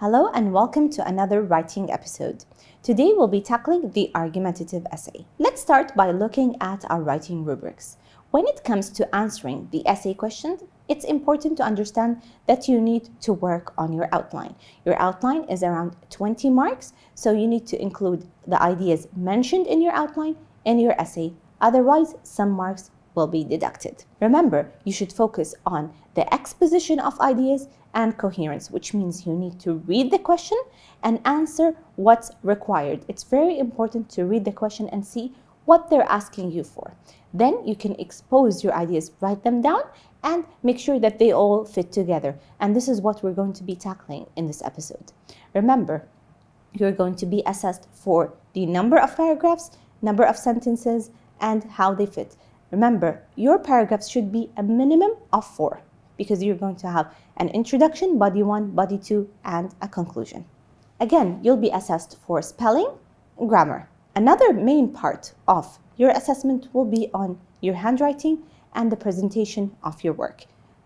Hello and welcome to another writing episode. Today we'll be tackling the argumentative essay. Let's start by looking at our writing rubrics. When it comes to answering the essay questions, it's important to understand that you need to work on your outline. Your outline is around 20 marks, so you need to include the ideas mentioned in your outline in your essay. Otherwise, some marks will be deducted. Remember, you should focus on the exposition of ideas and coherence, which means you need to read the question and answer what's required. It's very important to read the question and see what they're asking you for. Then you can expose your ideas, write them down, and make sure that they all fit together. And this is what we're going to be tackling in this episode. Remember, you're going to be assessed for the number of paragraphs, number of sentences, and how they fit. Remember, your paragraphs should be a minimum of 4 because you're going to have an introduction, body 1, body 2, and a conclusion. Again, you'll be assessed for spelling, grammar. Another main part of your assessment will be on your handwriting and the presentation of your work.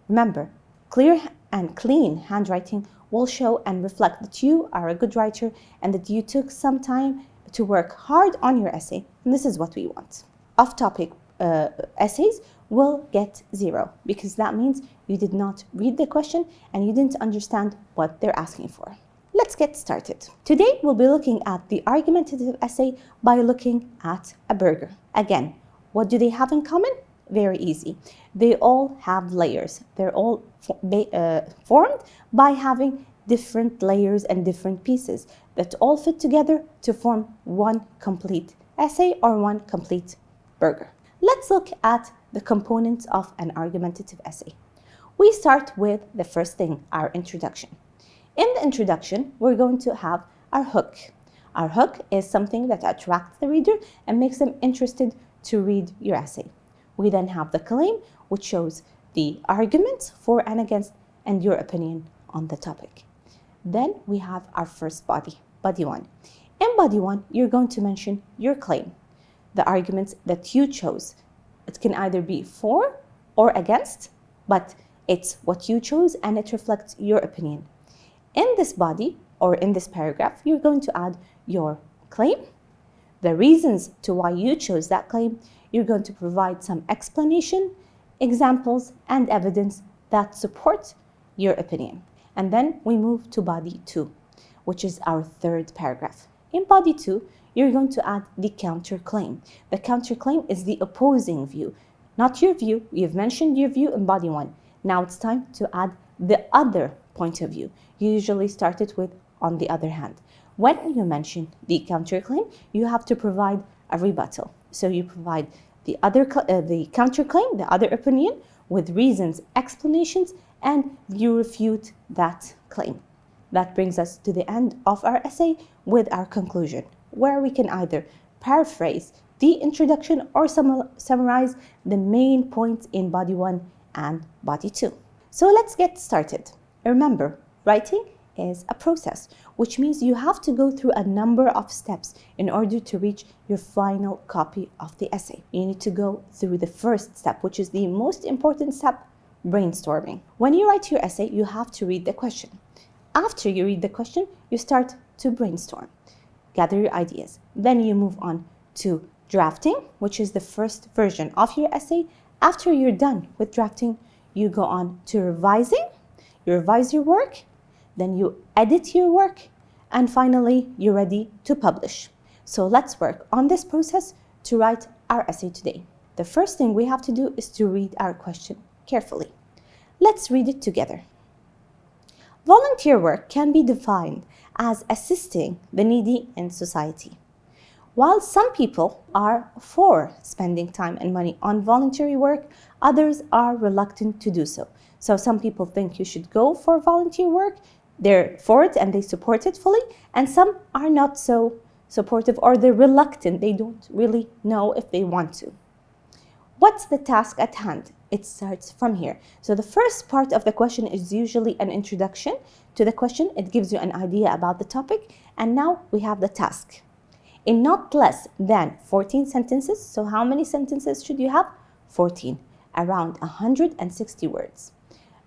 Remember, clear and clean handwriting will show and reflect that you are a good writer and that you took some time to work hard on your essay. And this is what we want. Off-topic essays will get 0 because that means you did not read the question and you didn't understand what they're asking for. Let's get started. Today we'll be looking at the argumentative essay by looking at a burger. Again, what do they have in common? Very easy. They all have layers. They're all formed by having different layers and different pieces that all fit together to form one complete essay or one complete burger. Let's look at the components of an argumentative essay. We start with the first thing, our introduction. In the introduction, we're going to have our hook. Our hook is something that attracts the reader and makes them interested to read your essay. We then have the claim, which shows the arguments for and against and your opinion on the topic. Then we have our first body, body 1. In body 1, you're going to mention your claim, the arguments that you chose. It can either be for or against, but it's what you chose and it reflects your opinion. In this body or in this paragraph, you're going to add your claim, the reasons to why you chose that claim. You're going to provide some explanation, examples, and evidence that support your opinion. And then we move to body 2, which is our third paragraph. In body 2, you're going to add the counterclaim. The counterclaim is the opposing view, not your view. You've mentioned your view in body 1. Now it's time to add the other point of view. You usually start it with on the other hand. When you mention the counterclaim, you have to provide a rebuttal. So you provide the counterclaim, the other opinion, with reasons, explanations, and you refute that claim. That brings us to the end of our essay with our conclusion, where we can either paraphrase the introduction or summarize the main points in body 1 and body 2. So let's get started. Remember, writing is a process, which means you have to go through a number of steps in order to reach your final copy of the essay. You need to go through the first step, which is the most important step, brainstorming. When you write your essay, you have to read the question. After you read the question, you start to brainstorm, gather your ideas. Then you move on to drafting, which is the first version of your essay. After you're done with drafting, you go on to revising. You revise your work, then you edit your work, and finally, you're ready to publish. So let's work on this process to write our essay today. The first thing we have to do is to read our question carefully. Let's read it together. Volunteer work can be defined as assisting the needy in society. While some people are for spending time and money on voluntary work, others are reluctant to do so. So some people think you should go for volunteer work, they're for it and they support it fully, and some are not so supportive or they're reluctant, they don't really know if they want to. What's the task at hand? It starts from here. So the first part of the question is usually an introduction to the question. It gives you an idea about the topic, and now we have the task. In not less than 14 sentences, so how many sentences should you have? 14, around 160 words.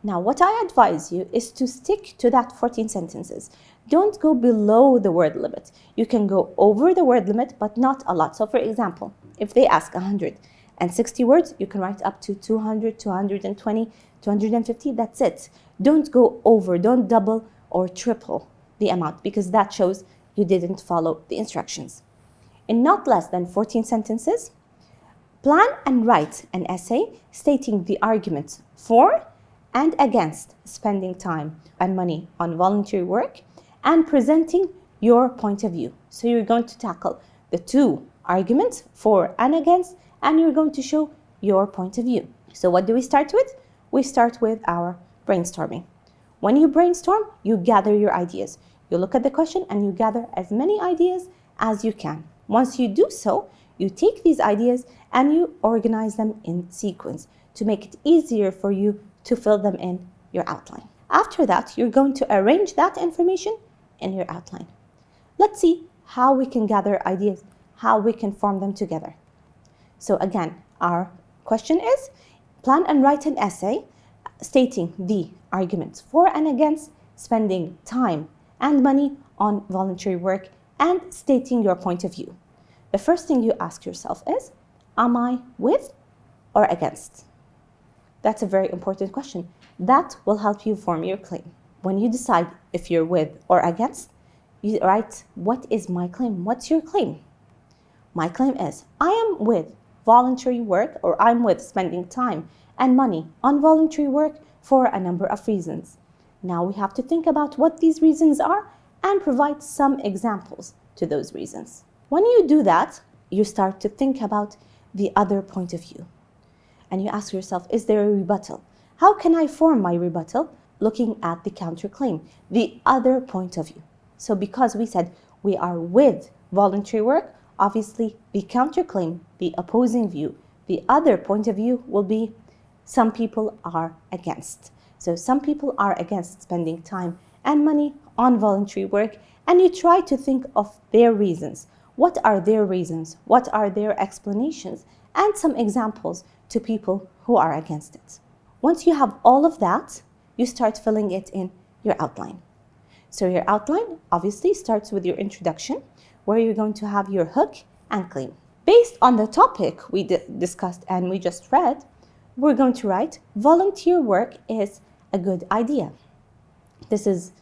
Now, what I advise you is to stick to that 14 sentences. Don't go below the word limit. You can go over the word limit, but not a lot. So, for example, if they ask 160 words, you can write up to 200, 220, 250. That's it. Don't go over, don't double or triple the amount, because that shows you didn't follow the instructions. In not less than 14 sentences, plan and write an essay stating the arguments for and against spending time and money on voluntary work and presenting your point of view. So you're going to tackle the two arguments for and against, and you're going to show your point of view. So what do we start with? We start with our brainstorming. When you brainstorm, you gather your ideas. You look at the question and you gather as many ideas as you can. Once you do so, you take these ideas and you organize them in sequence to make it easier for you to fill them in your outline. After that, you're going to arrange that information in your outline. Let's see how we can gather ideas, how we can form them together. So again, our question is, plan and write an essay stating the arguments for and against spending time and money on voluntary work and stating your point of view. The first thing you ask yourself is, am I with or against? That's a very important question. That will help you form your claim. When you decide if you're with or against, you write, what is my claim? What's your claim? My claim is, I am with voluntary work, or I'm with spending time and money on voluntary work for a number of reasons. Now we have to think about what these reasons are and provide some examples to those reasons. When you do that, you start to think about the other point of view. And you ask yourself, is there a rebuttal? How can I form my rebuttal? Looking at the counterclaim, the other point of view. So because we said we are with voluntary work, obviously the counterclaim, the opposing view, the other point of view will be some people are against. So some people are against spending time and money on voluntary work, and you try to think of their reasons. What are their reasons? What are their explanations? And some examples to people who are against it. Once you have all of that, you start filling it in your outline. So your outline obviously starts with your introduction, where you're going to have your hook and claim. Based on the topic we discussed and we just read, we're going to write, volunteer work is a good idea. This is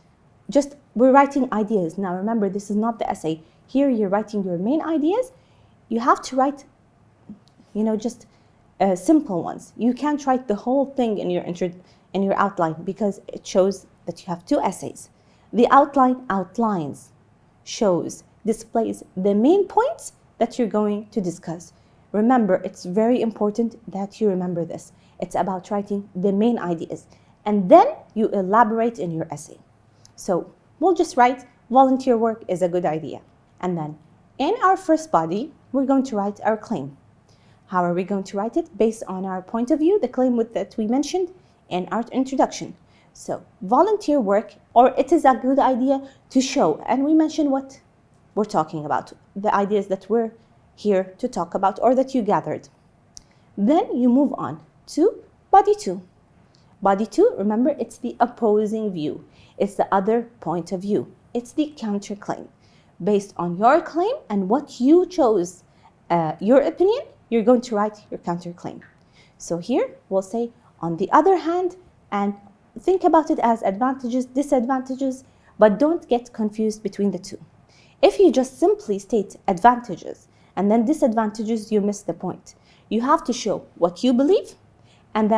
just, we're writing ideas. Now remember, this is not the essay. Here you're writing your main ideas. You have to write, just simple ones. You can't write the whole thing in your outline, because it shows that you have two essays. The outline outlines, shows, displays the main points that you're going to discuss. Remember, it's very important that you remember this. It's about writing the main ideas, and then you elaborate in your essay. So we'll just write, volunteer work is a good idea. And then in our first body, we're going to write our claim. How are we going to write it? Based on our point of view, the claim that we mentioned in our introduction. So volunteer work, or it is a good idea to show, and we mentioned what we're talking about, the ideas that we're here to talk about or that you gathered. Then you move on to body 2. Body 2, remember, it's the opposing view. It's the other point of view. It's the counterclaim. Based on your claim and what you chose, your opinion, you're going to write your counterclaim. So here we'll say, on the other hand, and think about it as advantages, disadvantages, but don't get confused between the two. If you just simply state advantages and then disadvantages, you miss the point. You have to show what you believe and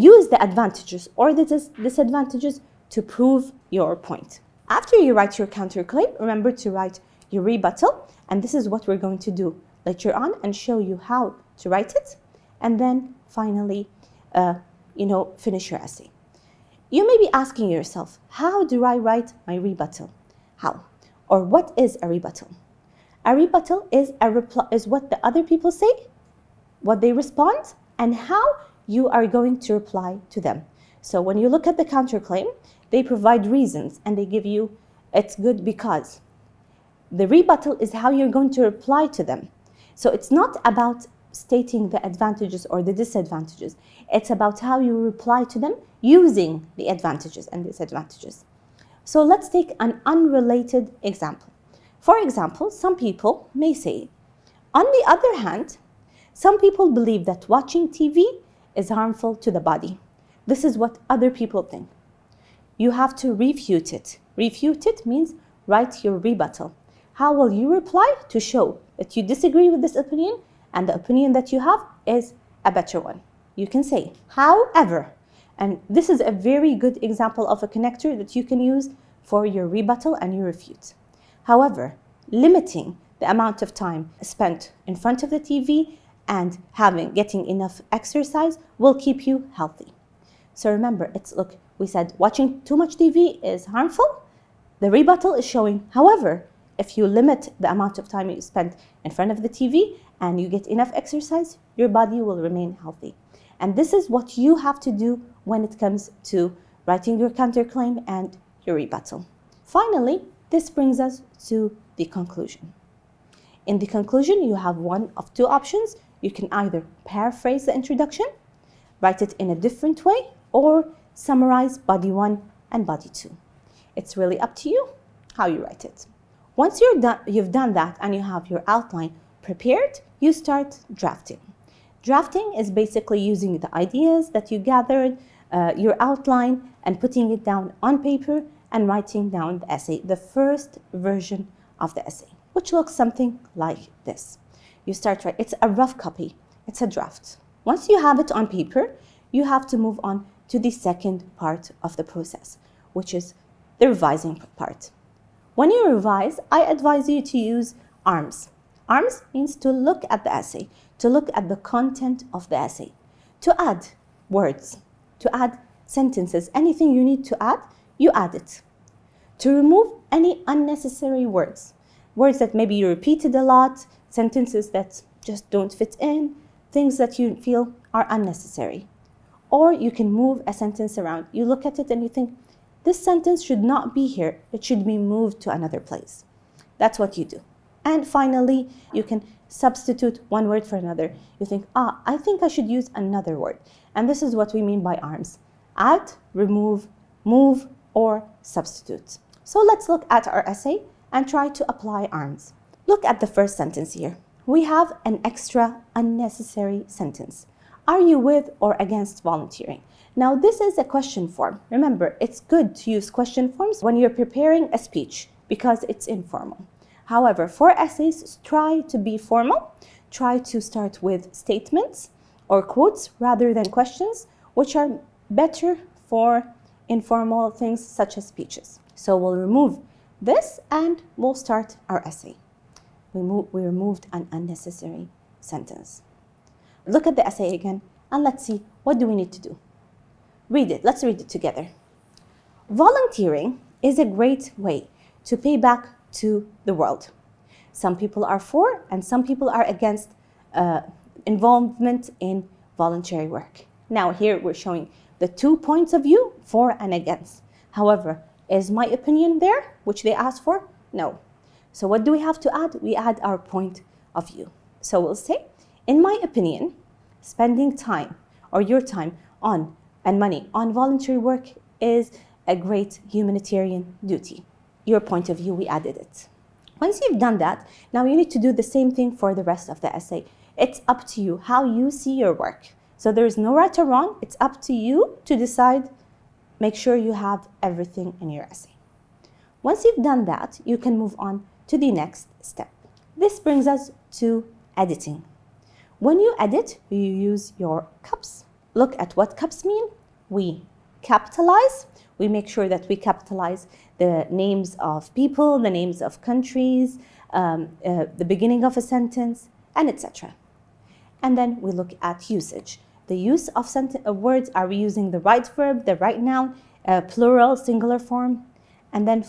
use the advantages or the disadvantages to prove your point. After you write your counterclaim, remember to write your rebuttal, and this is what we're going to do later on and show you how to write it, and then finally, finish your essay. You may be asking yourself, how do I write my rebuttal? How? Or what is a rebuttal? A rebuttal is what the other people say, what they respond, and how you are going to reply to them. So when you look at the counterclaim, they provide reasons and they give you, it's good because. The rebuttal is how you're going to reply to them. So it's not about stating the advantages or the disadvantages. It's about how you reply to them using the advantages and disadvantages. So let's take an unrelated example. For example, some people may say, on the other hand, some people believe that watching TV is harmful to the body. This is what other people think. You have to refute it. Refute it means write your rebuttal. How will you reply to show that you disagree with this opinion and the opinion that you have is a better one? You can say, however, and this is a very good example of a connector that you can use for your rebuttal and your refute. However, limiting the amount of time spent in front of the TV and getting enough exercise will keep you healthy. So remember, look, we said watching too much TV is harmful. The rebuttal is showing, however, if you limit the amount of time you spend in front of the TV and you get enough exercise, your body will remain healthy. And this is what you have to do when it comes to writing your counterclaim and your rebuttal. Finally, this brings us to the conclusion. In the conclusion, you have one of two options. You can either paraphrase the introduction, write it in a different way, or summarize body 1 and body 2. It's really up to you how you write it. Once you've done that and you have your outline prepared, you start drafting. Drafting is basically using the ideas that you gathered, your outline, and putting it down on paper and writing down the essay, the first version of the essay, which looks something like this. You start right, it's a rough copy, it's a draft. Once you have it on paper, you have to move on to the second part of the process, which is the revising part. When you revise, I advise you to use ARMS. ARMS means to look at the essay, to look at the content of the essay, to add words, to add sentences, anything you need to add, you add it. To remove any unnecessary words, words that maybe you repeated a lot, sentences that just don't fit in, things that you feel are unnecessary. Or you can move a sentence around. You look at it and you think, this sentence should not be here, it should be moved to another place. That's what you do. And finally, you can substitute one word for another. You think, I think I should use another word. And this is what we mean by ARMS. Add, remove, move, or substitute. So let's look at our essay and try to apply ARMS. Look at the first sentence here. We have an extra unnecessary sentence. Are you with or against volunteering? Now this is a question form. Remember, it's good to use question forms when you're preparing a speech because it's informal. However, for essays, try to be formal. Try to start with statements or quotes rather than questions, which are better for informal things such as speeches. So we'll remove this and we'll start our essay. We removed an unnecessary sentence. Look at the essay again and let's see, what do we need to do? Read it. Let's read it together. Volunteering is a great way to pay back to the world. Some people are for and some people are against involvement in voluntary work. Now here we're showing the 2 points of view, for and against. However, is my opinion there, which they asked for? No. So what do we have to add? We add our point of view. So we'll say, in my opinion, spending time or your time on and money on voluntary work is a great humanitarian duty. Your point of view, we added it. Once you've done that, now you need to do the same thing for the rest of the essay. It's up to you how you see your work. So there's no right or wrong. It's up to you to decide. Make sure you have everything in your essay. Once you've done that, you can move on to the next step. This brings us to editing. When you edit, you use your caps. Look at what caps mean. We capitalize. We make sure that we capitalize the names of people, the names of countries, the beginning of a sentence, and etc. And then we look at usage. The use of words, are we using the right verb, the right noun, plural, singular form? And then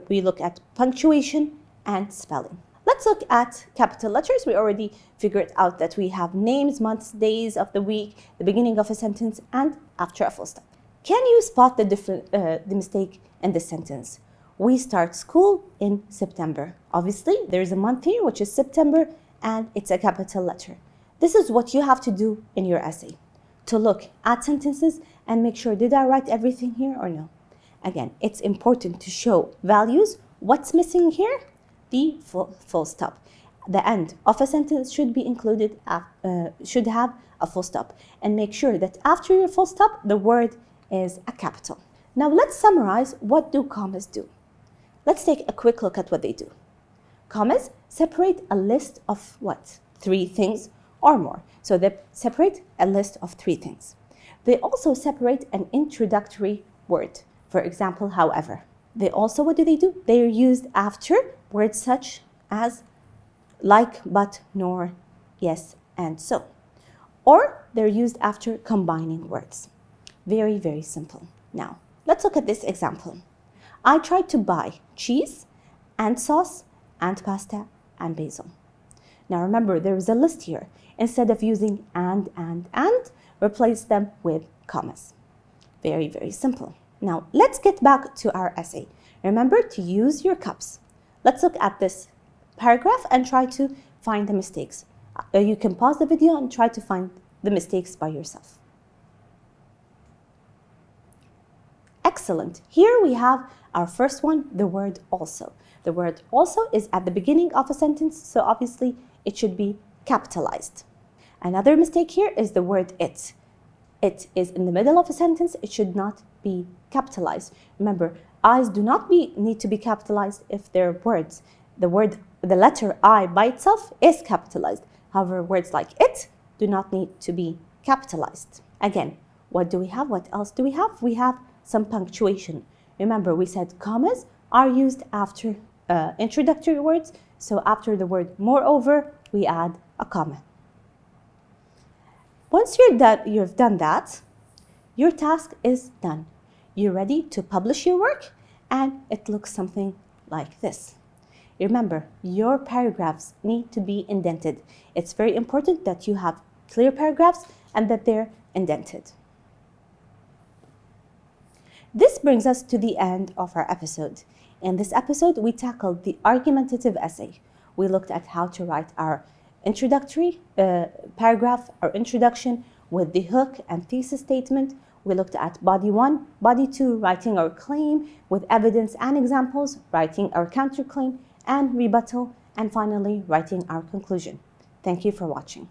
we look at punctuation and spelling. Let's look at capital letters. We already figured out that we have names, months, days of the week, the beginning of a sentence, and after a full stop. Can you spot the mistake in this sentence? We start school in September. Obviously, there's a month here, which is September, and it's a capital letter. This is what you have to do in your essay. to look at sentences and make sure, did I write everything here or no? Again, it's important to show values. What's missing here? The full stop. The end of a sentence should be included, should have a full stop. And make sure that after your full stop, the word is a capital. Now let's summarize, what do commas do? Let's take a quick look at what they do. Commas separate a list of what? 3 things or more. So they separate a list of 3 things. They also separate an introductory word. For example, however. They also, what do? They are used after words such as like, but, nor, yes, and so. Or they're used after combining words. Very, very simple. Now, let's look at this example. I tried to buy cheese and sauce and pasta and basil. Now remember, there is a list here. Instead of using and, replace them with commas. Very, very simple. Now, let's get back to our essay. Remember to use your cups. Let's look at this paragraph and try to find the mistakes. You can pause the video and try to find the mistakes by yourself. Excellent. Here we have our first one, the word also. The word also is at the beginning of a sentence, so obviously it should be capitalized. Another mistake here is the word it. It is in the middle of a sentence, it should not be capitalized. Remember, I's do not need to be capitalized if they're words. The letter I by itself is capitalized. However, words like it do not need to be capitalized. Again, what do we have? What else do we have? We have some punctuation. Remember, we said commas are used after introductory words. So after the word moreover, we add a comma. Once you've done that, your task is done. You're ready to publish your work, and it looks something like this. Remember, your paragraphs need to be indented. It's very important that you have clear paragraphs and that they're indented. This brings us to the end of our episode. In this episode, we tackled the argumentative essay. We looked at how to write our introductory paragraph, our introduction with the hook and thesis statement. We looked at body 1, body 2, writing our claim with evidence and examples, writing our counterclaim and rebuttal, and finally writing our conclusion. Thank you for watching.